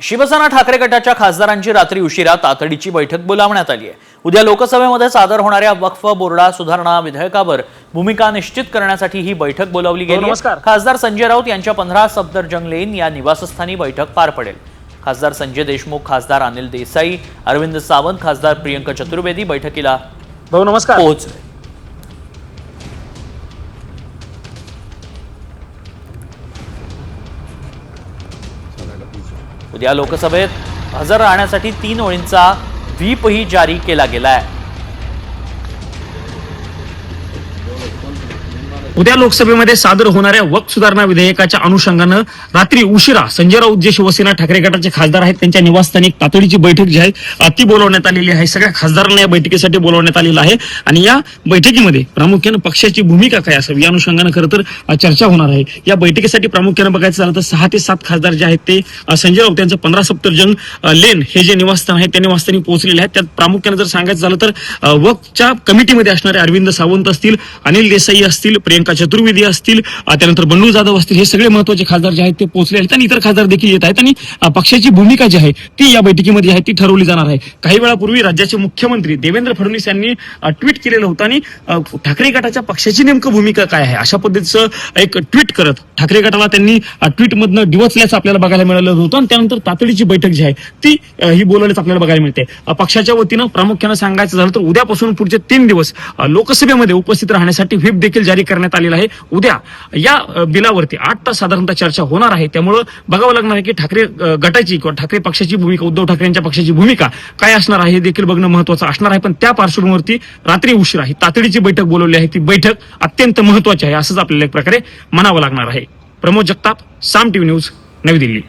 शिवसेना ठाकरे गटाच्या खासदारांची रात्री उशिरा तातडीची बैठक बोलावण्यात आली आहे। उद्या लोकसभेमध्ये सादर होणाऱ्या वक्फ बोर्डा सुधारणा विधेयकावर भूमिका निश्चित करण्यासाठी ही बैठक बोलावली गेली आहे। खासदार संजय राऊत यांच्या 15 सफदरजंग लेन या निवासस्थानी बैठक पार पडेल। खासदार संजय देशमुख, खासदार अनिल देसाई, अरविंद सावंत, खासदार प्रियंका चतुर्वेदी बैठकीला पोहोचले। उद्या लोकसभेत हजर राहण्यासाठी 3 ओळींचा व्हीपही जारी केला गेला आहे। उद्या लोकसभेमध्ये सादर होणाऱ्या वक्फ सुधारणा विधेयकाच्या अनुषंगानं रात्री उशिरा संजय राऊत जे शिवसेना ठाकरे गटाचे खासदार आहेत त्यांच्या निवासस्थानी एक तातडीची बैठक जी आहे ती बोलवण्यात आलेली आहे। सगळ्या खासदारांना या बैठकीसाठी बोलवण्यात आलेलं आहे आणि या बैठकीमध्ये प्रामुख्याने पक्षाची भूमिका काय असावी या अनुषंगानं खरं तर चर्चा होणार आहे। या बैठकीसाठी प्रामुख्याने बघायचं झालं तर 6 ते 7 खासदार जे आहेत ते संजय राऊत यांचं 15 सफदरजंग लेन हे जे निवासस्थान आहे त्या निवासस्थानी पोहोचलेले आहेत। त्यात प्रामुख्याने जर सांगायचं झालं तर वक्फच्या कमिटीमध्ये असणारे अरविंद सावंत असतील, अनिल देसाई असतील, प्रियंका चतुर्वेदी असतील, त्यानंतर बंडू जाधव असतील, हे सगळे महत्त्वाचे खासदार जे आहेत ते पोहोचले आहेत आणि इतर खासदार देखील येत आहेत आणि पक्षाची भूमिका जी आहे ती या बैठकीमध्ये आहे ती ठरवली जाणार आहे। काही वेळापूर्वी राज्याचे मुख्यमंत्री देवेंद्र फडणवीस यांनी ट्विट केलेलं होतं आणि ठाकरे गटाच्या पक्षाची नेमकं भूमिका काय आहे अशा पद्धतीचं एक ट्विट करत ठाकरे गटाला त्यांनी ट्विटमधनं डिवचल्याचं आपल्याला बघायला मिळालं होतं आणि त्यानंतर तातडीची बैठक जी आहे ती ही बोलवल्याचं आपल्याला बघायला मिळते। पक्षाच्या वतीनं प्रामुख्यानं सांगायचं झालं तर उद्यापासून पुढचे 3 दिवस लोकसभेमध्ये उपस्थित राहण्यासाठी व्हीप देखील जारी करण्यात आलेला आहे। उद्या या बिलावरती 8 तास साधारणतः चर्चा होणार आहे। त्यामुळे बघावं लागणार आहे की ठाकरे गटाची किंवा ठाकरे पक्षाची भूमिका, उद्धव ठाकरेंच्या पक्षाची भूमिका काय असणार आहे हे देखील बघणं महत्त्वाचं असणार आहे। पण त्या पार्श्वभूमीवरती रात्री उशिरा ही तातडीची बैठक बोलवली आहे। ती बैठक अत्यंत महत्त्वाची आहे असंच आपल्याला एक प्रकारे म्हणावं लागणार आहे। प्रमोद जगताप, साम टीव्ही न्यूज, नवी दिल्ली।